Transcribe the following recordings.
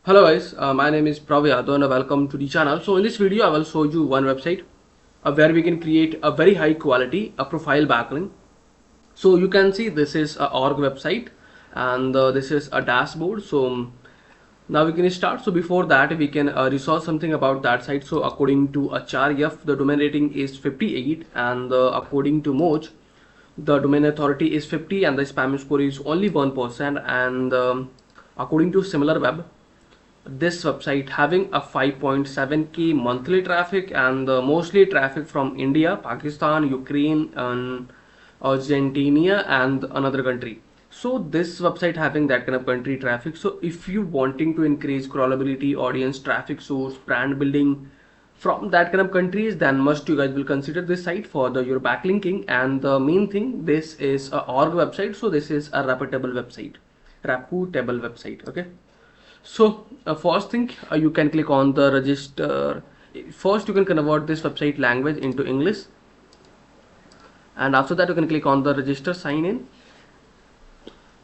Hello guys, my name is Pravyad and welcome to the channel. So in this video I will show you one website where we can create a very high quality profile backlink. So you can see this is a org website and this is a dashboard. So now we can start. So before that we can research something about that site. So according to Acharya, the domain rating is 58 and according to Moj, the domain authority is 50 and the spam score is only 1%, and according to SimilarWeb, this website having a 5.7k monthly traffic and mostly traffic from India, Pakistan, Ukraine and Argentina and another country. So this website having that kind of country traffic. So if you wanting to increase crawlability, audience traffic source, brand building from that kind of countries, then must you guys will consider this site for your backlinking. And the main thing, this is a org website, so this is a reputable website. Okay. So first thing, you can click on the register. First you can convert this website language into English, and after that you can click on the register sign in,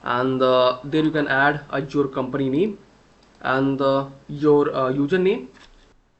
and there you can add your company name and your username.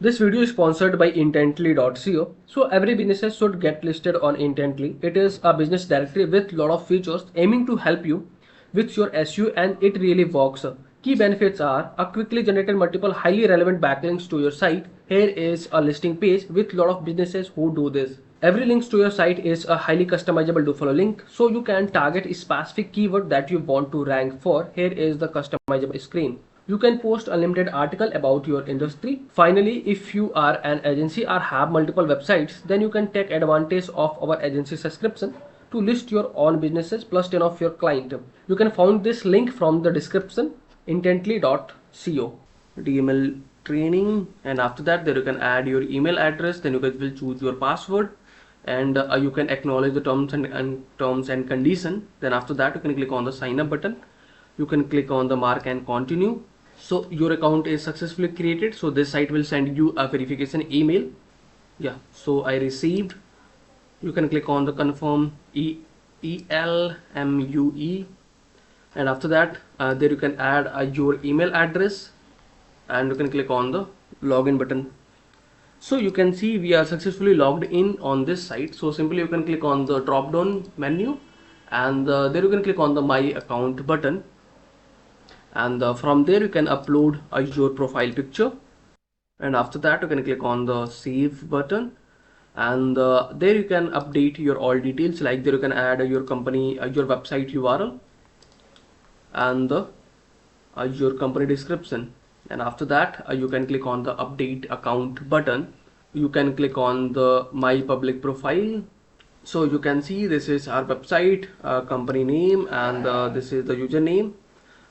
This video is sponsored by intently.co. So every business should get listed on Intently. It is a business directory with lot of features aiming to help you with your SEO, and it really works. Key benefits are a quickly generated multiple highly relevant backlinks to your site. Here is a listing page with lot of businesses who do this. Every link to your site is a highly customizable Dofollow link, so you can target a specific keyword that you want to rank for. Here is the customizable screen. You can post unlimited article about your industry. Finally, if you are an agency or have multiple websites, then you can take advantage of our agency subscription to list your own businesses plus 10 of your client. You can find this link from the description, intently.co. DML training, and after that there you can add your email address, then you guys will choose your password, and you can acknowledge the terms and condition. Then after that you can click on the sign up button. You can click on the mark and continue. So your account is successfully created. So this site will send you a verification email. Yeah, so I received. You can click on the confirm ELMUE, and after that there you can add your email address, and you can click on the login button. So you can see we are successfully logged in on this site. So simply you can click on the drop down menu, and there you can click on the my account button, and from there you can upload your profile picture, and after that you can click on the save button, and there you can update your all details, like there you can add your company, your website URL, and your company description. And after that you can click on the update account button. You can click on the my public profile. So you can see this is our website, company name, and this is the username.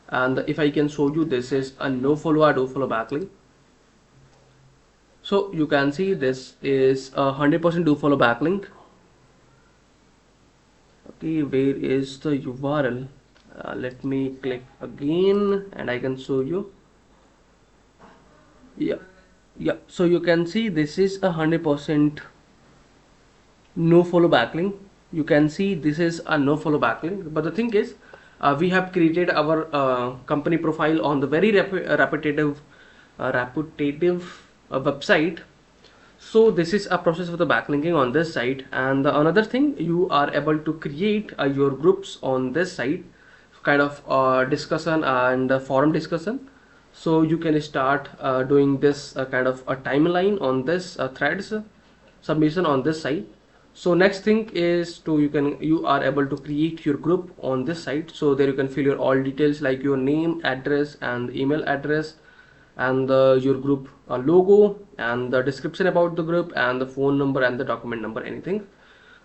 And if I can show you, this is a Dofollow backlink. So you can see this is a 100% Dofollow backlink. Okay, where is the URL? Let me click again and I can show you. Yeah, so you can see this is a 100% Dofollow backlink. You can see this is a Dofollow backlink, but the thing is, we have created our company profile on the very repetitive website. So this is a process of the backlinking on this site. And another thing, you are able to create your groups on this site, kind of discussion and forum discussion. So you can start doing this kind of a timeline on this threads submission on this site. So next thing is you are able to create your group on this site. So there you can fill your all details like your name, address and email address, and your group logo, and the description about the group, and the phone number and the document number, anything.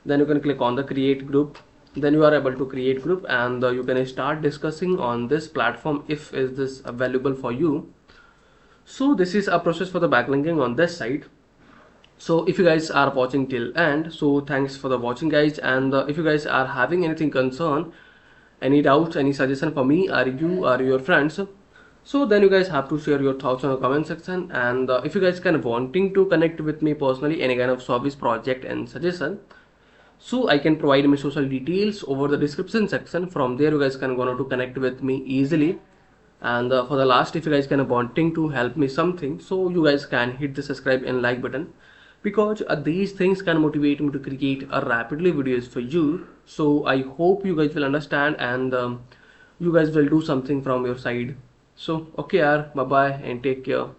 Then you can click on the create group. Then you are able to create group, and you can start discussing on this platform if is this valuable for you. So this is a process for the backlinking on this site. So if you guys are watching till end, so thanks for the watching guys. And if you guys are having anything concern, any doubts, any suggestion for me or you or your friends, so then you guys have to share your thoughts on the comment section. And if you guys can wanting to connect with me personally, any kind of service project and suggestion, so I can provide my social details over the description section. From there you guys can go to connect with me easily, And for the last, if you guys can wanting to help me something, so you guys can hit the subscribe and like button, because these things can motivate me to create a rapidly videos for you. So I hope you guys will understand, and you guys will do something from your side. So okay, bye bye and take care.